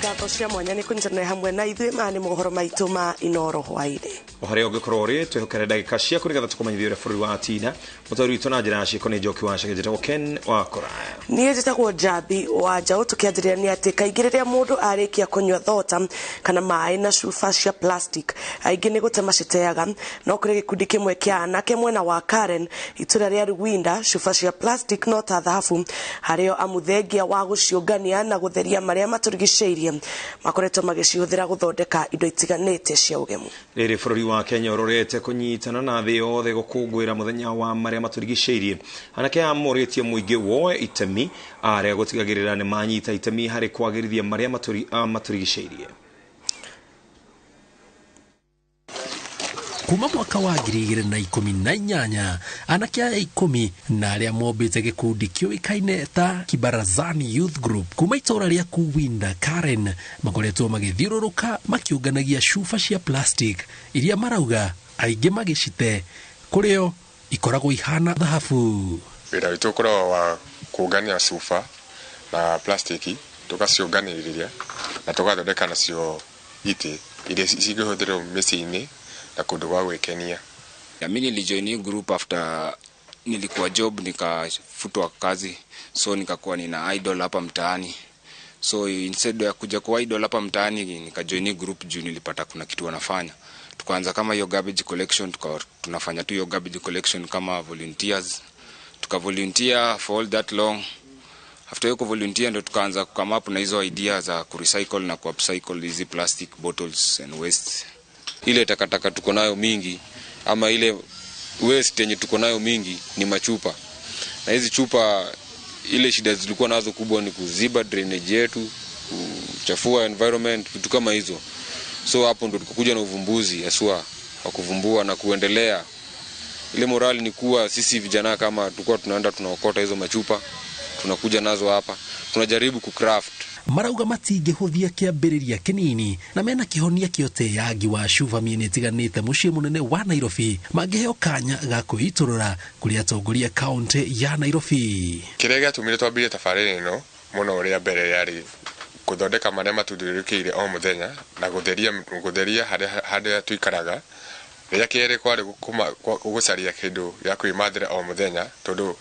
ngatho cia mwanya ni kunjana hamwe na ithuĩ mani mohoro maitu ma iNooro hwaini ohare ogikorwo ri twihokere ndagika cia kurigatha tukumanyithia bũrũri wa Tina mũtari witũ na njĩra ciĩko nĩ njoki wa cagĩjĩtagwo Ken wa Koraya niĩ njĩtagwo Jabi wa Njaũ tũkĩanjĩrĩria nĩ atĩ kaingĩ rĩrĩa mũndũ arĩkia kũnyua thota kana maĩ na cuba cia plastic aingĩ nĩ gũte maciteaga no kũrĩ gĩkundi kĩmwe kĩa anake mwena wa Karen itũra rĩa Rwinda cuba cia plastic no ta thahabu harĩo amuthengia wa gũciũngania na gũtheria marĩa matũrigicĩirie makoretwo magĩcihũthĩra gũthondeka indo itiganĩte cia ũgemu rĩrĩ bũrũri wa Kenya ũrorete kũnyitana na thĩ yothe gũkũngũĩra mũthenya wa marĩa matũrigicĩirie anake amorĩtie mũingĩ woe itemi arĩa gũtigagĩrĩra nĩ manyita itemi harĩ kwagĩrithia marĩa matũrigicĩirie kuma mwaka wa 2018 anake aya 10 na arĩa mombĩte gĩkundi kĩũĩkaine ta Kibarazani Youth Group kuma itũra rĩa Rwinda Karen makoretwo magĩthiũrũrũka makiũnganagia cuba cia plastic iria marauga aingĩ magĩcite kũrĩo ikoragwo ihana thahabu wĩra witũ ũkoragwo wa kũngania cuba na plastiki tũgaciũnganĩrĩria na tũgathondeka nacio itĩ iria cingĩhũthĩrwo mĩciĩ-inĩ na kundu wa gwĩkenia. Mimi nilijoin group after nilikuwa job nikafutwa kazi, so nikakuwa nina idol hapa mtaani. So instead ya kuja kwa idol hapa mtaani nikajoin group juu nilipata kuna kitu wanafanya. Tukaanza kama hiyo garbage collection, tunafanya tu hiyo garbage collection kama volunteers. Tukavolunteer for all that long. After hiyo volunteer ndo tukaanza come up na hizo ideas za kurecycle na kuupcycle hizi plastic bottles and waste. Ile takataka tuko nayo mingi ama ile waste yenye tuko nayo mingi ni machupa. Na hizi chupa ile shida zilikuwa nazo kubwa ni kuziba drainage yetu, kuchafua environment, vitu kama hizo. So hapo ndo tukakuja na uvumbuzi haswa wa kuvumbua na kuendelea. Ile morali ni kuwa sisi vijana kama tulikuwa tunaenda tunaokota hizo machupa, tunakuja nazo hapa, tunajaribu kucraft marauga matingĩhũthia kĩambĩrĩria kĩnini na mena kĩhonia kĩoteangi wa cuba mĩena ĩtiganĩte mũciĩ mũnene wa Nairobi mangĩheo kanya ga kwĩitũrũra kũrĩ atongoria kaunti ya Nairobi. Kĩrĩa gĩatũmire twambire tabarĩra ĩno mũno ũrĩa mbere yarĩ gũthondeka marĩa matũthiũrũrũkĩirie o mũthenya na gũtheria harĩa tuikaraga. Rĩrĩa kĩerĩ kwarĩ gũcaria kĩndũ gĩa kwĩmathĩra o mũthenya tondũ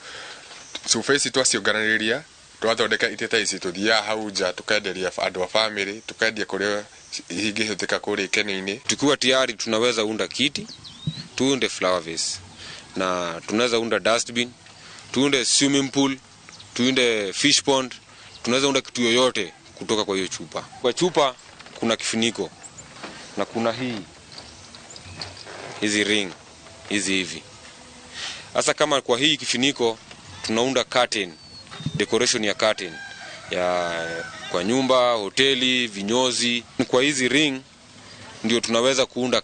cuba ici twaciũnganĩrĩria twathondeka iteta ici tuthiaga hau nja tukenderia andũ a family tukendia kũrĩa ingĩhũthĩka kũrĩa ikeni-inĩ. Tukiwa tayari tunaweza unda kiti, tuunde flower vase na tunaweza unda dustbin, tuunde swimming pool, tuunde fish pond, tunaweza unda kitu yoyote kutoka kwa hiyo chupa. Kwa chupa kuna kifuniko na kuna hizi ring hizi hivi. Sasa kama kwa hii kifuniko tunaunda curtain, decoration ya curtain ya kwa nyumba, hoteli, vinyozi. Kwa hizi ring ndio tunaweza kuunda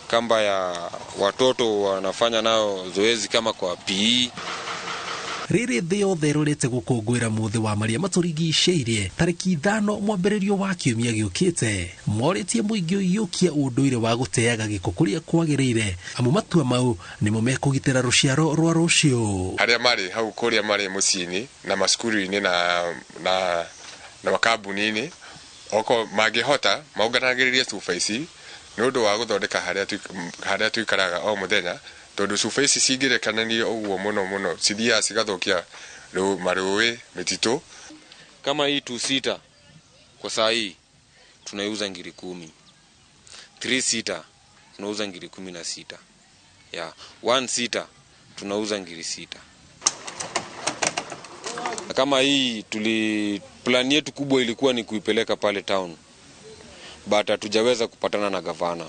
kamba ya watoto wanafanya nao zoezi kama kwa PE. Rĩrĩ thĩ yothe ĩrorete gũkũngũĩra mũthĩ wa marĩa matũrigicĩirie tarĩki 5 mwambĩrĩrio wa kiumia gĩũkĩte morĩtie mũingĩ ũiyũkia ũndũire wa gũteaga gĩko kũrĩa kwagĩrĩire amu matua mau nĩmo mekũgitĩra rũciaro rwa rũciũ. Harĩa marĩ hau kũrĩa marĩ mũciĩ-inĩ na macukuru-inĩ na makambuni-inĩ oko mangĩhota maũnganagĩrĩrie cuba ici nĩ ũndũ wa gũthondeka harĩa tuikaraga o mũthenya tondũ cuba ici cingĩrekananio ũguo mũno cithiaga cigathũkia marũĩ, mĩtitũ. Kama hii 2 sita kwa saa hii tunauza ngiri 10. 3 sita tunauza ngiri 16. Ya 1 sita tunauza ngiri 6. Kama hii plan yetu kubwa ilikuwa ni kuipeleka pale town. But hatujaweza kupatana na gavana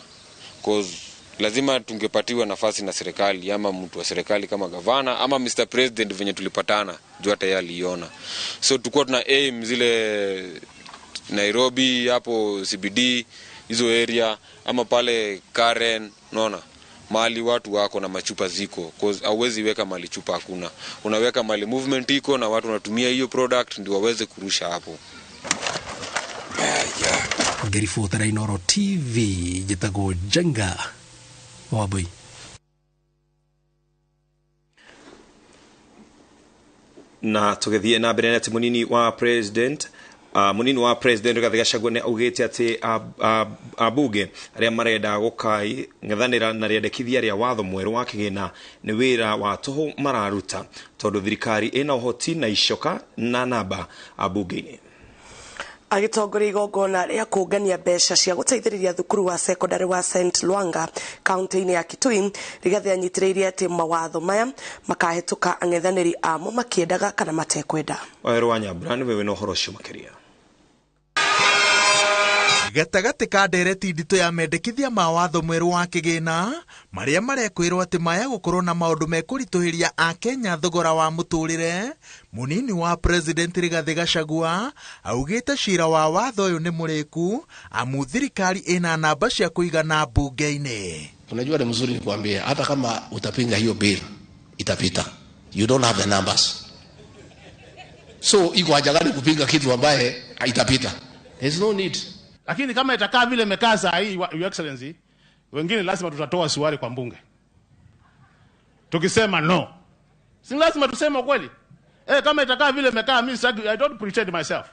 cause lazima tungepatiwa nafasi na serikali ama mtu wa serikali kama gavana ama Mr. President venye tulipatana juu hata yeye aliona. So tulikuwa tuna aim zile Nairobi hapo CBD hizo area ama pale Karen unaona mali watu wako na machupa ziko cause hauwezi weka mali chupa hakuna. Unaweka mali movement iko na watu wanatumia hiyo product ndio waweze kurusha hapo. Ngĩribota na iNooro TV njĩtagwo Jenga Wabui. Na tũgĩthiĩ na mbere na munini wa president munini wa president Rigathi Gachagua ne augite ati abunge aria marenda gukai ngethanira na riendekithia ria watho mweru wa kigina ni wira wa toho mararuta tondu thirikari ina uhoti na icoka na namba abunge-ini. Agitongoria igongona ria kungania mbeca cia guteithiriria thukuru wa secondary wa St Luanga kaunti-ini ya Kitui Rigathi anyitiriire ati mawatho maya makahituka ang'ethaniri amo makiendaga kana matekwenda. Waero wa Nyambura niwe no horo cio makiria. Gatagati ka ndereti ndito ya mendekithia mawatho mweru wa kigina maria marekwirwo ati maya gukorwo na maundu mekurituhiria a Kenya thogora wa muturire, munini wa president Rigathi Gachagua augite cira wa watho uyu ni muriku amu thirikari ina namba cia kuigana bunge-ini. Unajua ni mzuri nikwambie, hata kama utapinga hiyo bill itapita. You don't have the numbers. So iko haja gani kupinga kitu ambaye itapita? There's no need. Lakini kama itakaa vile imekaa saa hii, Your Excellency, wengine lazima tutatoa suwari kwa mbunge. Tukisema no, si lazima tuseme kweli. Kama itakaa vile imekaa, I don't pretend myself.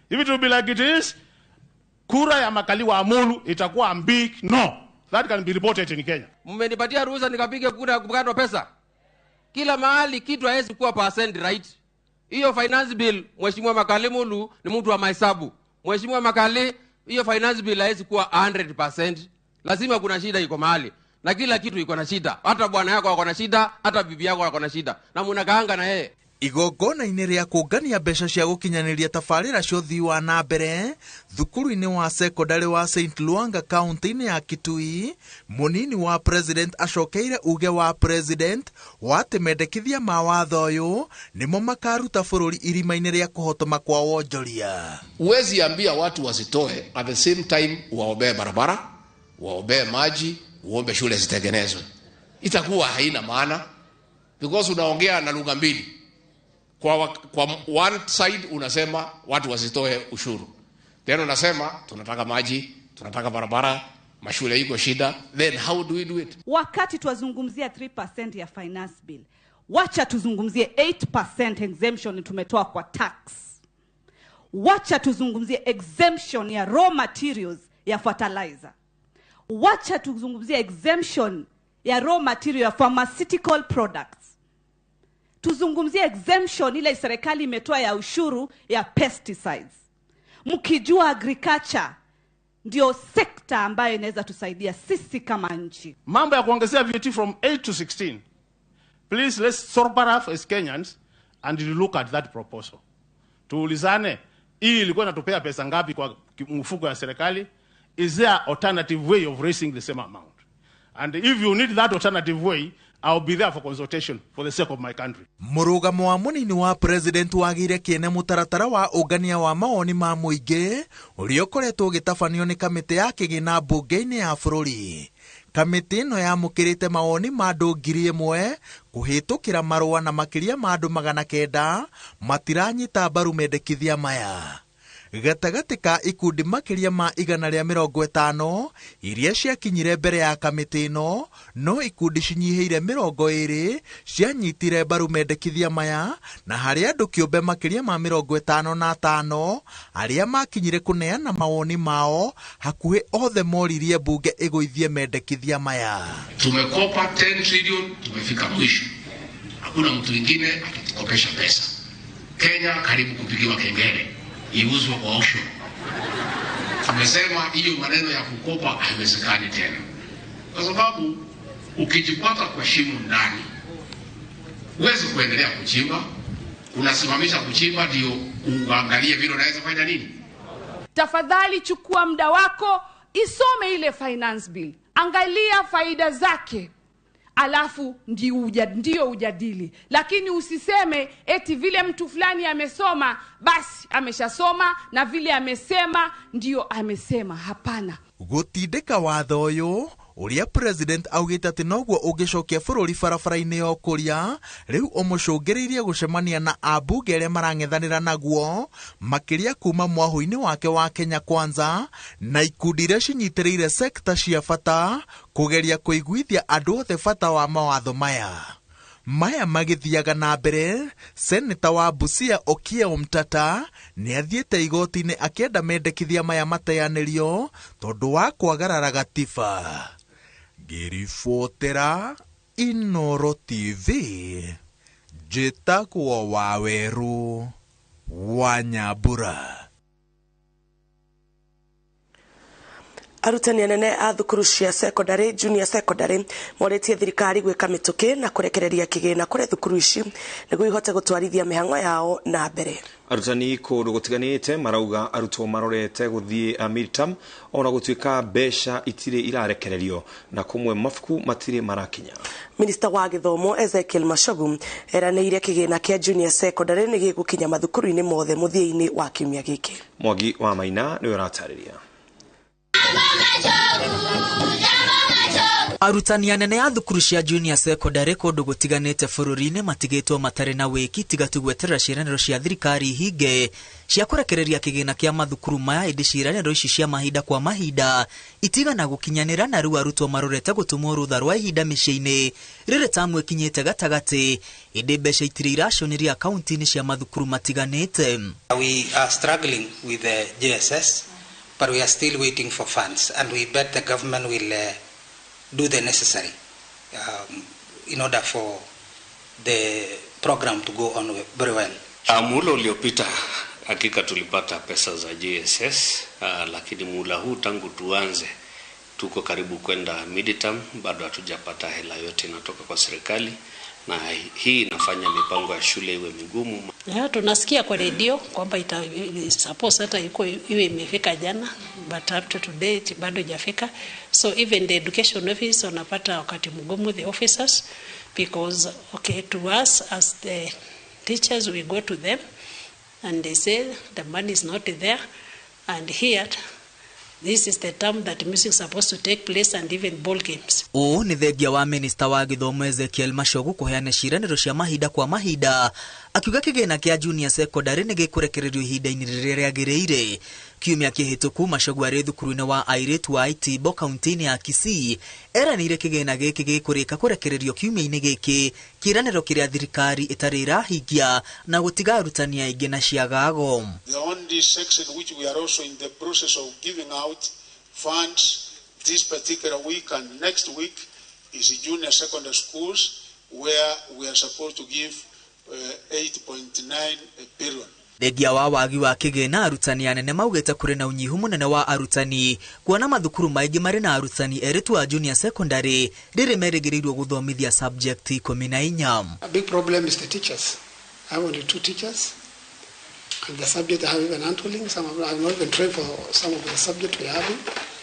If it will be like it is, kura ya makali wa Amulu itakuwa a big no. That can be reported in Kenya. Mmenipatia ruhusa nikapige kura ya kukatwa pesa. Kila mahali kitu haezi kuwa percent right. Hiyo finance bill, Mheshimiwa Makali Mulu ni mtu wa mahesabu. Mheshimiwa Makali, hiyo finance bill haezi kuwa 100%. Lazima kuna shida iko mahali. Na kila kitu iko na shida. Hata bwana yako wako na shida, hata bibi yako wako na shida. Na munakaanga na yeye. Igongona-ini ria kungania mbeca cia gukinyaniria tabarira cia uthii wa na mbere thukuru-ini wa secondary wa St Luanga kaunti-ini ya Kitui, munini wa president acokeire uge wa president wati mendekithia mawatho uyu nimo makaruta bururi irima-ini ria kuhotoma kwa wonjoria. Uwezi ambia watu wasitoe at the same time waombee barabara, waombee maji, uombe shule zitengenezwe. Itakuwa haina maana because unaongea na lugha mbili. Kwa one side unasema watu wasitoe ushuru. Then unasema tunataka maji, tunataka barabara, mashule iko shida. Then how do we do it? Wakati tuwazungumzia 3% ya finance bill, wacha tuzungumzie 8% exemption tumetoa kwa tax. Wacha tuzungumzie exemption ya raw materials ya fertilizer. Wacha tuzungumzie exemption ya raw material ya pharmaceutical products. Tuzungumzie exemption ile serikali imetoa ya ushuru ya pesticides. Mkijua agriculture ndio sekta ambayo inaweza tusaidia sisi kama nchi. Mambo ya kuongezea VAT from 8 to 16. Please let's sober up as Kenyans and look at that proposal. Tuulizane, hii ilikuwa inatupea pesa ngapi kwa mfuko ya serikali? Is there alternative way of raising the same amount? And if you need that alternative way, I'll be there for consultation for the sake of my country. Murugamo wa munini wa president wagire kiene mutaratara wa ugania wa maoni ma muingi uria ukoretwo gitafanio ni kamiti ya kigina bunge-ini ya bururi. Kamiti ino yamukirite mawoni ma andu 1,000 kuhitukira marua na makiria ma andu 900 matiranyita mbaru mendekithia maya. Gatagati ka ikundi makiria ma 150 iria ciakinyire mbere ya kamiti ino, no ikundi cinyihiire 20 cianyitire mbaru mendekithia maya, na hari andu kiumbe makiria ma 55 aria makinyire kuneana mawoni mao, hakuhi othe moririe bunge iguithie mendekithia maya. Tumekopa 10 trillion, tumefika mwisho. Hakuna mtu mwingine atatukopesha pesa. Kenya karibu kupigiwa kengele. Iuzwe kwa auction. Tumesema hiyo maneno ya kukopa haiwezekani tena. Kwa sababu ukijipata kwa shimo ndani, huwezi kuendelea kuchimba, unasimamisha kuchimba ndio uangalie vile unaweza fanya nini. Tafadhali chukua muda wako, isome ile finance bill. Angalia faida zake. Alafu ndio ujadili. Lakini usiseme eti vile mtu fulani amesoma basi ameshasoma na vile amesema ndio amesema. Hapana. Gutindika watho uyu uria president augite ati noguo ungicokia bururi barabara-ini ya ukuria, riu umucungiriirie gucemania na abunge aria marang'ethanira naguo makiria kuma mwahu-ini wake wa Kenya Kwanza na ikundi iria cinyitiriire sekta cia bata kugeria kuiguithia andu othe bata wa mawatho maya. maya magithiaga na mbere, seneta wa Busia Okiya Omtata nĩ athiĩte igoti-inĩ akĩenda mendekithia maya mateanĩrio tondũ wa kwagarara gatiba. Ngĩribotera iNooro TV, njĩtagwo Waweru wa Nyambura. Arutani anene a thukuru cia secondary, junior secondary moretie thirikari gwika mituki na kurekereria kigina kuri thukuru ici niguo ihote gutwarithia mihango yao na mbere. Arutani kundu gutiganite marauga arutwo marorete guthie midterm ona gutuika besha itire irarekererio na kumwe mafuku matire marakinya. Minister wa githomo Ezekiel Mashogu eranĩire kigina kia junior secondary nĩ gĩgũkinya mathukuru-inĩ mothe muthia-inĩ wa kiumia gĩkĩ. Mwangi wa Maina nĩ ũratarĩria. Arutani anene a thukuru cia junior secondary kundu gutiganite bururi-ini matigitwo matare na wiki tiga tugweterera ciĩranĩro cia thirikari hinge cia kurekereria kigina kia mathukuru maya indi ciĩranĩro ici cia mahinda kwa mahinda itigana gukinyanĩra na rĩu arutwo marorete gutumwo rutha rwa ihinda mĩciĩ-inĩ rĩrĩ tamu ĩkinyĩte gatagati indi mbeca itire iraconeria akaunti-inĩ cia mathukuru matiganite. We are struggling with the JSS, but we are still waiting for funds, and we bet the government will do the necessary in order for the program to go on very well. Muhula uliopita hakika tulipata pesa za JSS, lakini muhula huu tangu tuanze tuko karibu kwenda midterm, bado hatujapata hela yote inatoka kwa serikali, na hii inafanya mipango ya shule iwe migumu. Tunasikia kwa radio kwamba suppose hata iwe imefika jana, but up to today bado hajafika. So even the education office wanapata wakati mgumu, the officers, because to us as the teachers, we go to them and they say the money is not there, and here this is the term that music is supposed to take place, and even ball games. Ni thengia wa minister wa githomo Ezekiel Mashogu kuheana ciĩranĩro cia mahinda kwa mahinda akiuga kigina kia junior secondary nĩ gĩkũrekererio ihinda-inĩ rĩrĩa rĩagĩrĩire. Kiumia kĩhĩtũku Mashogu arĩ thukuru-inĩ wa airĩtu wa Itibo kaunti-inĩ ya Kisii eranĩire kigina gĩkĩ gĩkũrĩka kũrekererio kiumia-inĩ gĩkĩ, kĩĩranĩro kĩrĩa thirikari ĩtarĩ ĩrahingia na gũtiga arutani aingĩ na ciagago. The only section which we are also in the process of giving out funds this particular week and next week is junior secondary schools, where we are supposed to give 8.9 billion. Thengia wa wagi wa kigina, arutani anene maugĩte kũrĩ na ũnyihu mũnene wa arutani, kuona mathukuru maingĩ marĩ na arutani eritu wa junior secondary rĩrĩ merĩgĩrĩirwo gũthomithia subject 14. A big problem is the teachers. I have only 2 teachers, and the subject I have even handling. Some of them have not even trained for some of the subject we are having.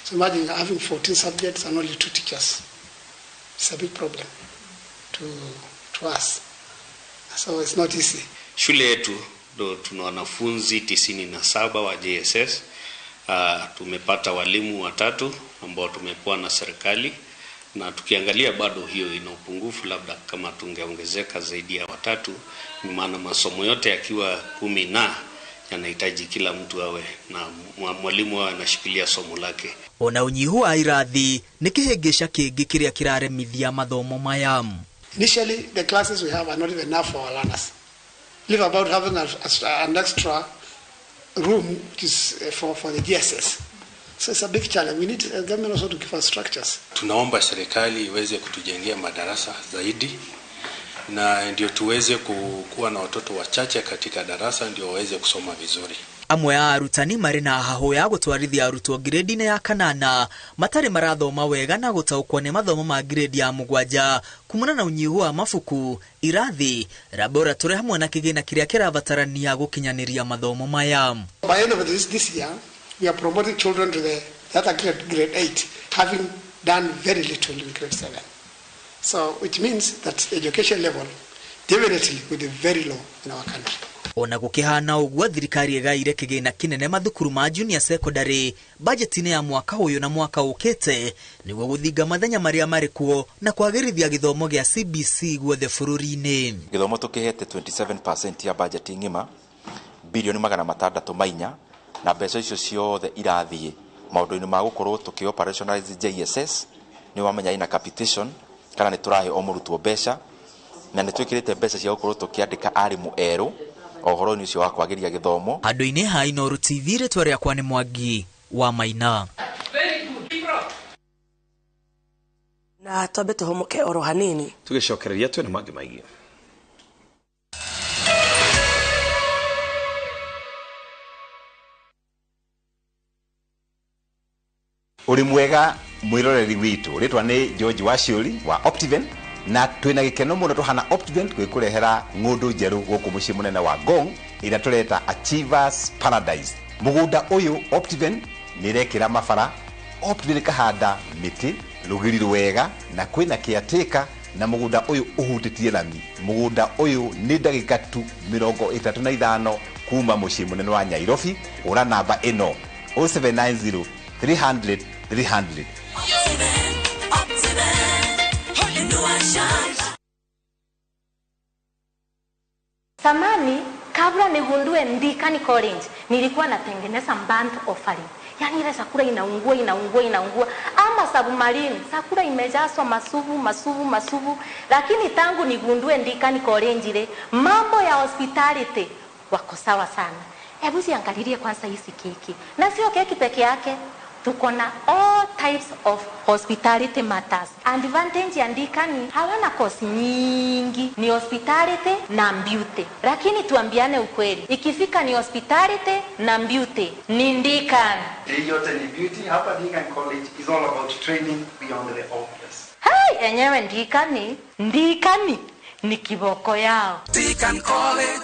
So imagine having 14 subjects and only 2 teachers. It's a big problem to us. So it's not easy. Shule yetu ndo tuna wanafunzi 97 wa JSS. Tumepata walimu 3 ambao tumepewa na serikali, na tukiangalia bado hiyo ina upungufu, labda kama tungeongezeka zaidi ya 3, maana masomo yote yakiwa 10 na yanahitaji kila mtu awe na mwalimu anashikilia somo lake. Ona unyihu wa irathi nĩ kĩhĩngĩca kĩngĩ kĩrĩa kĩraremithia mathomo maya. Initially, the classes we have are not even enough for our learners. Live about having an extra room which is for the GSS. So it's a big challenge. We need the government also to give us structures. Tunaomba serikali iweze kutujengea madarasa zaidi, na ndio tuweze kuwa na watoto wachache katika darasa ndio waweze kusoma vizuri. Amwe ya arutani marĩ na haho ya gũtwarithia arutwo grade-inĩ ya 8 matarĩ marathoma wega na gũtaũkwo nĩ mathomo ma grade ya 7 kumana na ũnyihu wa mabuku, irathi, laboratory hamwe na kĩgĩna kĩrĩa kĩrabatarania gũkinyanĩria mathomo maya. By end of this year, we are promoting children to the other grade 8, having done very little in grade 7. So which means that education level definitely will be very low in our country. Ona gũkĩhana ũguo, thirikari ĩgaire kĩgĩna kĩnene mathukuru ma junior secondary budget-inĩ ya mwaka ũyũ na mwaka ũkĩte nĩguo gũthinga mathenya marĩa marĩ kuo na kwagĩrithia gĩthomo gĩa CBC guothe bũrũri-inĩ. Gĩthomo tũkĩhete 27% ya budget ng'ima bilioni 604, na mbeca icio ciothe irathiĩ maũndũ-inĩ ma gũkorwo tũkĩ operationalize JSS. Nĩ wamenya ina capitation kana nĩ tũrahe o mũrutwo mbeca na nä twä kä rä te mbeca cia gå korwo tå kä andä ka arimå erå ohoro-inä å cio wa kwagä ria gä thomo. Handå-inä ha iNooro TV rĩtwa rĩakwa nĩ Mwangi wa Maina. Na twambe tå homoke oro hanini tå gä cokereria twä na mangä maingä. Uri mwega mwiroreri witu ritwa ni George Washuri wa Optiven na twina gikeno muno tuhana Optiven twikurehera ngundu njeru guku mucii munene wa Ngong ira tureta Achievers Paradise. Mugunda uyu Optiven nirekira mabara. Optiven kahanda miti rugiri rwega na kwina kiatika na mugunda uyu uhutitie lami. Mugunda uyu ni ndagika tu 35 kuma mucii munene wa Nairobi. Ura namba ino 0790 300 300. Samani kabla nigundue Ndikani College nilikuwa natengeneza band offering. Yani ile sakura inaungua ama submarine sakura imejazwa masuvu, lakini tangu nigundue Ndikani College ile mambo ya hospitality wako sawa sana. Hebu ziangalilie kwanza hizi keki. Na sio keki peke yake. Tuko na all types of hospitality matters. Advantage ya Ndikani hawana kosi nyingi, ni hospitality na beauty. Lakini tuambiane ukweli, ikifika ni hospitality na beauty ni Ndikani. Yote ni beauty. Hapa Ndikani College is all about training beyond the obvious. Hai, enyewe Ndikani ni kiboko yao. Ndikani College.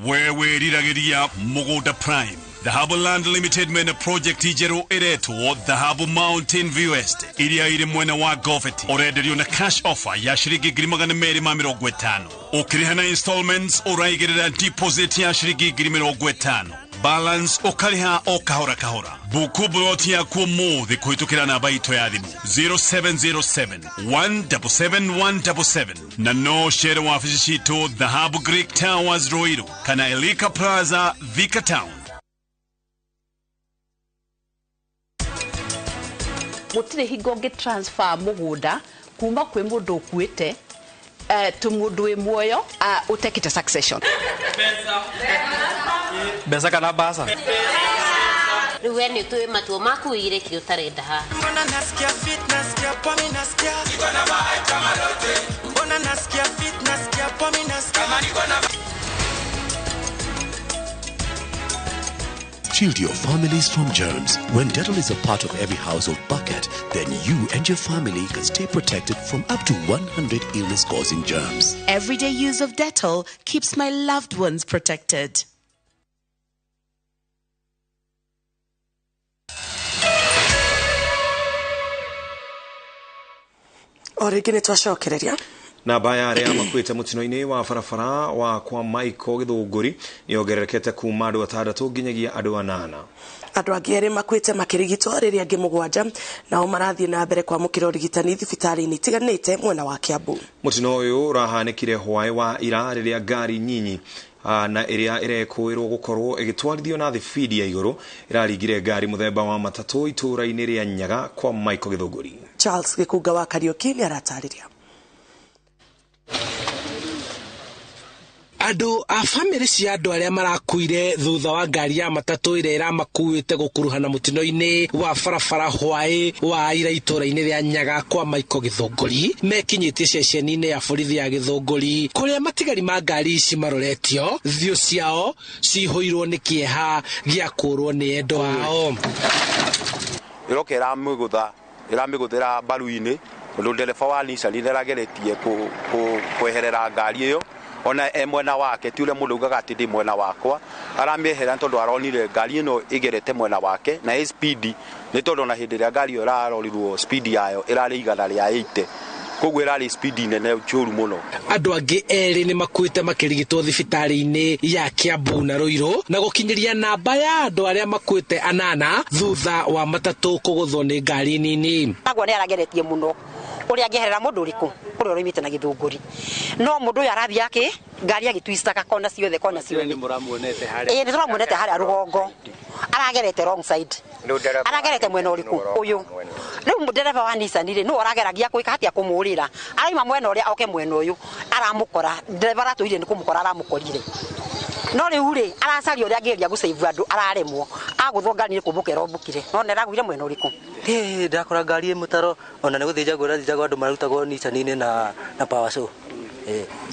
Wewe riragĩria Mugunda Prime. Dhahabu Land Limited mena project ijeru iretwo Dhahabu Mountain View Estate iria iri mwena wa Goveti. Urenderio na cash offer ya shiringi 250. Ukiriha na installments uraigirira deposit ya shiringi 50. Balance ukariha o kahora. Buku buloti ya kumuthi kuhitukira namba ito ya thimu 0707 177 na no share wa afisi shito Dhahabu Greek Towers Roiru kana Elika Plaza Thika Town. Gutire hingo nge transfer mugunda kuma kwi mundu ukuite tu mundu wi muoyo utekite succession Besa kana basa Riwe ni tu matuo maku ire ki utarenda ha. Mbona nasikia fit nasikia pomi nasikia niko na vibe kama lote. Mbona nasikia fit nasikia pomi nasikia kama niko na. Shield your families from germs. When Dettol is a part of every household bucket, then you and your family can stay protected from up to 100 illness-causing germs. Everyday use of Dettol keeps my loved ones protected. Origine twacokereria namba ya aria makuite mutino-ini wa barabara wa kwa Michael Githunguri niongererekete kuma andu 6 nginyagia andu 8. Andu angi eri makuite makirigitwo riria angi 7 nao marathie na mbere kwa mukiro rigitani thibitari-ini tiganite mwena wa Kiambu. Mutino uyu urahanikire hwai wa ira riria ngari nyinyi na iria irekwirwo gukorwo igitwarithio na thibidi ya iguru iraringire ngari muthemba wa matatu itura-ini ria Nyaga kwa Michael Githunguri. Charles Gikuga wa Kariuki ni aratariria. Andu a family cia andu aria marakuire thutha wa ngari ya matatu ira iramakuite gukuruhana mutino-ini wa barabara hwai wa ira itura-ini ria Nyaga kwa Michael Githunguri mekinyitie ceceni-ini ya borithi ya Githunguri kuria matigari ma ngari ici maroretio thio ciao cihoirwo ni kieha gia kurwo ni endo wao. Irokera iramiguthira baru-ini undu ndereba wa Nissan nderageretie kweherera ngari iyo ona mwena wake ti ule mundu ugaga ati ndi mwena wakwa aramehera tondu aronire ngari ino igerete mwena wake na speed ni tondu na hindi ria ngari iyo irarorirwo speed yayo irari igana ria 80 koguo irari speed nene churu muno. Andu angi eri ni makuite makirigitwo thibitari-ini ya Kiambu na Ruiru na gukinyiria namba ya andu aria makuite 8 thutha wa matatu kuguthwo ni ngari nini. Agwo ni arageretie muno uri angeherera mundu uriku kuri urimite na githunguri no mundu uyu arathi yake ngari agitwistaga kona ciothe ni muramuonete hari ni turamuonete hari rugongo aragerete wrong side aragerete mwena uriku uyu riu ndereva wa Nissan ri no arageragia kwika hatia kumurira araima mwena uria oke mwena uyu aramukora ndereva ratuire ni kumukora aramukorire no riu ri aracaria uria angeria guceivu andu araremwo aguthwo ngari ni kumbukira ombukire no neragwire mwena uriku ndakora ngari mutaro ona ni guthinjagwo rathijagwo andu marutagwo Nissan na power show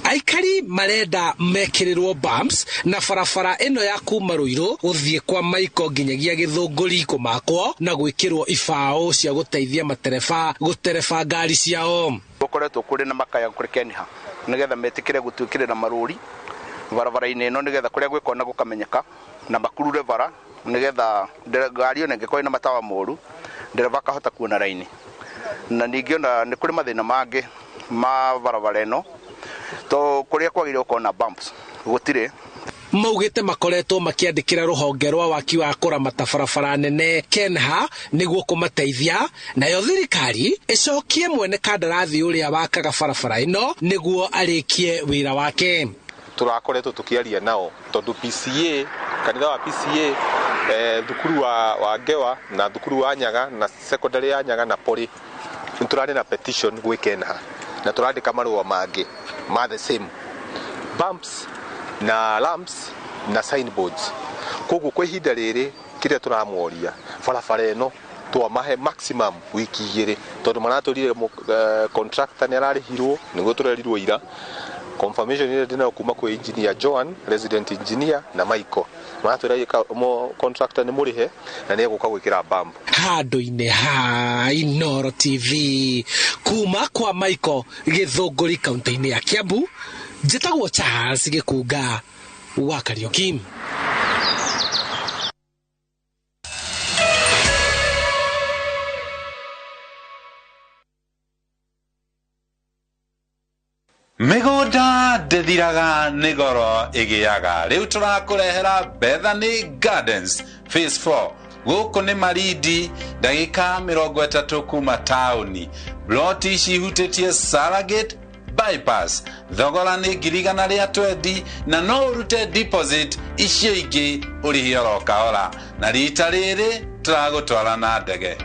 aikari marenda mekirirwo bumps na barabara ino ya kuma Ruiru guthie kwa Maiko nginyagia Githunguri kumakwo na gwikirwo ibao cia guteithia matereba gutereba ngari ciao gukoretwo kuri na makaya kuri Kenya nigetha metikire gutwikirira maruri barabara-ini ino nigetha kuria gwikona gukamenyeka na makurure bara nigetha ngari ona ngikoi na matawa moru ndereva kahota kuona raini na ningiona ni kuri mathina mangi ma barabara ino to kuria kwagire ukona bumps gutire maugite makoretwo makiandikira ruhonge rwa waki wa kuramata barabara nene Kenha niguo kumateithia nayo thirikari icokie mwene kandarathi uria wakaga barabara ino niguo arikie wira wake turakoretwo tukiaria nao tondu PCA kanitha wa PCA thukuru wa Ngewa na thukuru wa Nyaga na secondary ya Nyaga na Pori turari na petition gwi Kenha na turandika marua mangi ma the same bumps na lamps na signboards koguo kwa ihinda riri kiria turamuoria barabara ino twamahe maximum wiki igiri tondu maraturire contractor ni ararihirwo niguo turerirwo ira confirmation ile ndina kuma kwa engineer Joan resident engineer na Michael maratwira contractor ni murihe na ni guka gwikira bump handu-ini ha iNooro TV kuma kwa Michael Githunguri kaunti-ini ya Kiambu njitagwo Charles Gikunga wa Kariuki. Migunda ndithiraga nĩ goro ĩgĩaga rĩu tũrakũrehera Bethany Gardens Phase 4 gũkũ nĩ Marindi ndagĩka 30 kuma taũni bloti cihutĩtie Salagate bypass thogora nĩ 120 na no ũrute deposit icio ingĩ ũrĩhie oro kahora na rita rĩrĩ tũragũtwara na ndege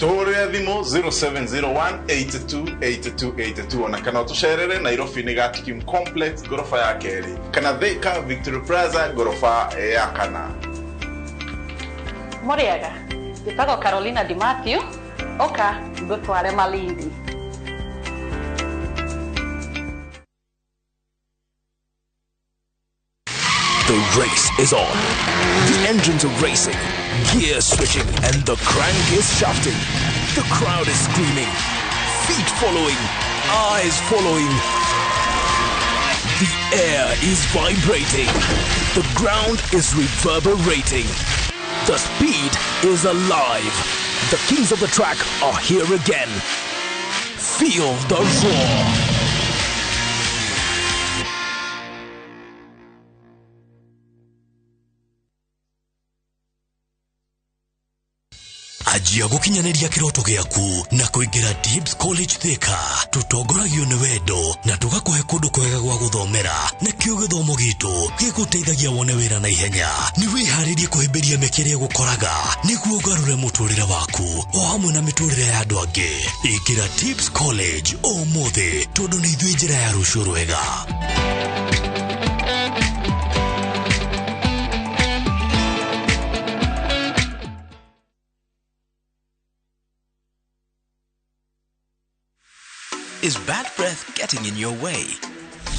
Tore thimo 0701828282 ona kana tucerere Nairobi ni Gatikim Complex gorofa ya keri kana Thika Victory Plaza gorofa ya kana Moriaga nditago Carolina Di Matthew oka ngutware Malindi The race is on. The engines are racing, gear switching, and the crank is shafting. The crowd is screaming, feet following, eyes following. The air is vibrating. The ground is reverberating. The speed is alive. The kings of the track are here again. Feel the roar. Ajia gukinyaniria kiroto giaku na kuingira Dibs College Thika tutongoragio ni wendo na tugakuhe kundu kwega gwa guthomera nikio githomo gitu giguteithagia wone wira na ihenya ni wiharirie kuhimbiria mekire gukoraga niguo garure muturire waku o hamwe na miturire ya andu angi ingira Dibs College o mothe tondu ni ithui njira ya rucio rwega. Is bad breath getting in your way?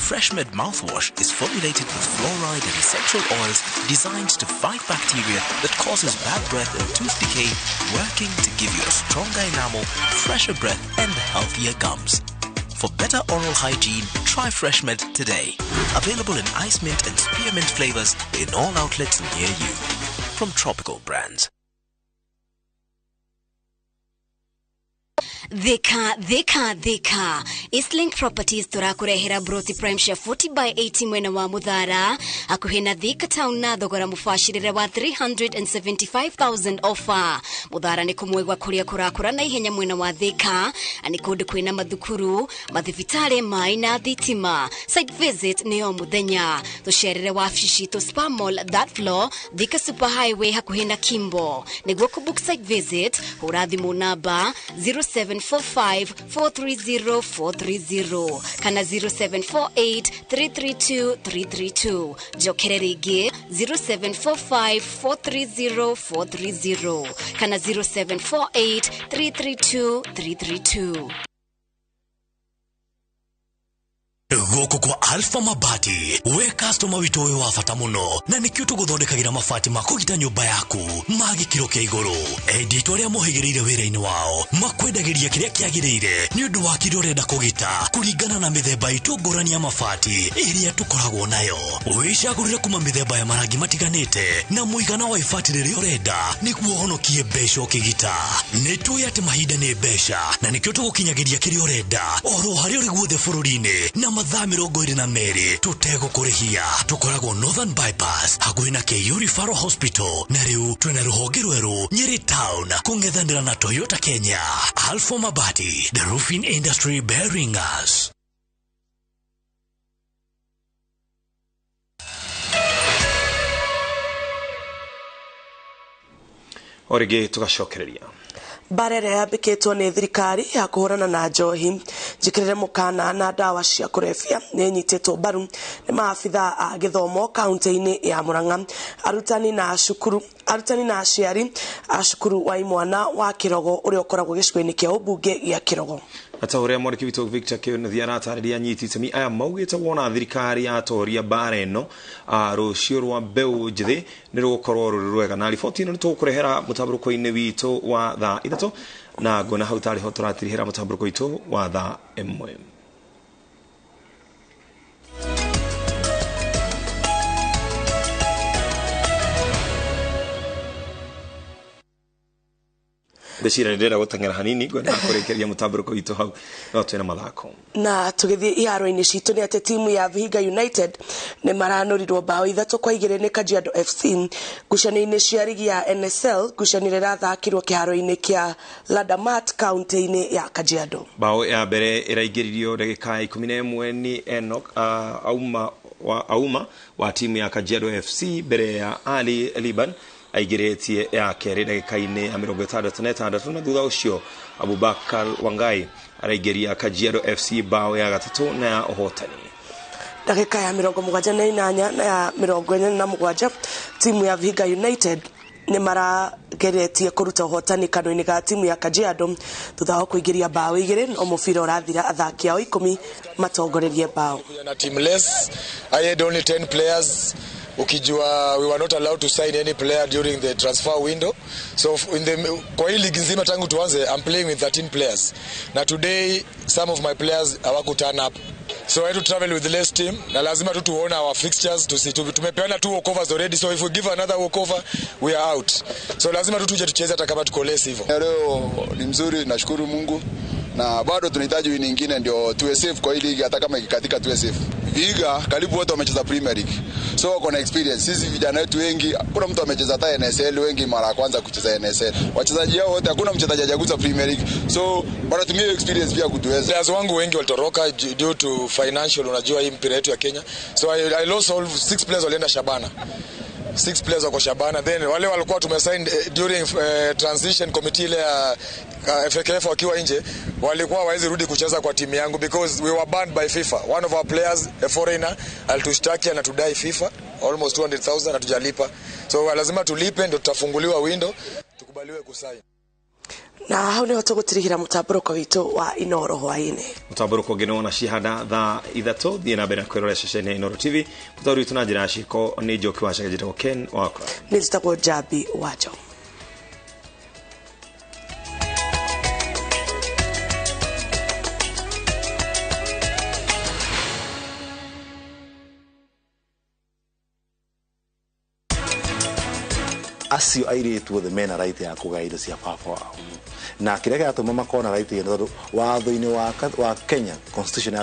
FreshMed mouthwash is formulated with fluoride and essential oils designed to fight bacteria that causes bad breath and tooth decay, working to give you a stronger enamel, fresher breath and healthier gums. For better oral hygiene, try FreshMed today. Available in ice mint and spearmint flavors in all outlets near you. From Tropical Brands. Thika. Eastlink Properties turakurehera Broti Prime Share 40/80 mwena wa Muthara. Akuhena Thika Town na thogora mubashirire wa 375,000 offer. Muthara ni kumwegwa kuria kurakura na ihenya mwena wa Thika. Ani kundu kwina mathukuru, mathibitari, mai na thitima. Site visit ni o muthenya. Tusherere wa fishi to Spa Mall that floor, Thika Super Highway hakuhena Kimbo. Niguo kubook site visit, hurathi namba 0745-430-430 kana 0748-332-332. Jokere rigi 0745-430-430 kana 0748-332-332. Goko kwa Alpha Mabati we customer wito we wafata muno na nikyo tuguthondekagira mabati makugita nyumba yaku magikiro kia iguru edito ria mohigireire wira-ini wao makwendagiria kiria kiagirire ni undu wa kiria urenda kugita kuringana na mithemba itungurani ya mabati iria tukoragwo nayo wicagurire kuma mithemba ya marangi matiganite na muigana wa ibati riria urenda niguo honokie mbeca ukigita nitui ati mahinda ni mbeca na nikyo tugukinyagiria kiria urenda oro haria uri guothe bururi-ini na mathaa 22 tutegũkũrĩhia tukoragwo Northern Bypass hakuhĩ na KU Referral Hospital na rĩu twina rũhonge rwerũ Nyeri Town kũng'ethanĩra na Toyota Kenya. Alpha Mabati, the roofing industry bearing us. Origi tugacokereria Barere yambikitwo ni thirikari ya kuhurana na njohi njikirire mukana na dawa cia kurefia ni nyititwo baru ni maafitha a githomo kaunti-ini ya Murang'a arutani na aciari a cukuru wa imwana wa Kirogo uria ukoragwo gicukuru-ini kia ubunge gia Kirogo. Ata uria mwandiki witũ Victor Kĩonathi aratarĩria nyiti itemi aya maugĩte wona thirikari yatoria bara ĩno rũciũ rwa mbeũ njĩthĩ nĩ rũgũkorwo rũrĩ rwega na riboti ĩno nĩ tũkũrehera mũtambũrũko-inĩ witũ wa thaa 3 na ngona hau tarĩ ho tũratirihĩra mũtambũrũko witũ wa thaa 1. Ndecira ndĩrenda gũteng'era hanini ngwenda kũrĩkĩria mũtambũrũko witũ hau no twĩna mathako na tũgĩthiĩ iharo-inĩ citũ nĩ atĩ timu ya Vihiga United nĩ maranũrirwo bao 3-2 nĩ Kajiado FC ngucanio-inĩ cia ligi ya NSL ngucanio ĩrathakirwo kĩharo-inĩ kĩa Ladamat kaunti-inĩ ya Kajiado. Bao ya mbere ĩraingĩririo ndagĩka 11 ni Enoch Auma wa timu ya Kajiado FC mbere ya Ali Liban aigiretie ya keri ndagĩka-inĩ ya 66 na thutha ũcio Abubakar Wangai araigeria Kajiado FC bao ya gatatu na ya ũhotani. Ndagĩka ya 78 na ya 47 timu ya Vihiga United nĩ marageretie kũruta ũhotani kano-inĩ ga timu ya Kajiado thutha wa kũingĩria bao 2 no mũbira ũrathira athaki ao 10 matongorerie bao. Na teamless I had only 10 players. Ukijua we were not allowed to sign any player during the transfer window, so kwa hii ligi nzima tangu tuanze I'm playing with 13 players na today some of my players hawaku turn up, so I had to travel with the less team na lazima tu tuone our fixtures tumepeana 2 walkovers already, so if we give another walkover we are out, so lazima tu tuje tucheze hata kama tuko less hivyo. Leo ni mzuri, nashukuru Mungu na bado tunahitaji win nyingine ndio tuwe safe kwa hii ligi, hata kama ikikatika tuwe safe. Vihiga karibu wote wamecheza Premier League, so wako na experience. Sisi vijana wetu wengi, kuna mtu amecheza hata NSL, wengi mara ya kwanza kucheza NSL. Wachezaji hao wote hakuna mchezaji hajagusa Premier League, so bado tumie experience pia kutuweza. Players wangu wengi walitoroka due to financial, unajua hii mpira yetu ya Kenya, so I lost all 6 players walienda Shabana. 6 players wako Shabana, then wale walikuwa tumesign during transition committee ile ya FKF wakiwa nje walikuwa hawezi rudi kucheza kwa timu yangu because we were banned by FIFA. One of our players, a foreigner, alitustaki na tudai FIFA almost 200,000 na tujalipa, so lazima tulipe ndio tutafunguliwa window tukubaliwe kusaini. Na hau nĩ tũgũtirihĩra mũtambũrũko witũ wa iNooro hwaĩ-inĩ. Mũtambũrũko ũngĩ nĩ cihanda thaa 3 thiĩ na mbere na kwĩrorera ceceni ya iNooro TV. Mũtambũrũko witũ na njĩra ya ciĩko nĩ Njoki wa Cagajĩrwo Ken Wakwa. Nĩ njĩtagwo Jabi Wanjo. acio airĩtu othe mena right ya kũgaya indo cia baba wao na kĩrĩa gĩatũma makona right ĩyo watho-inĩ wa Kenya constitution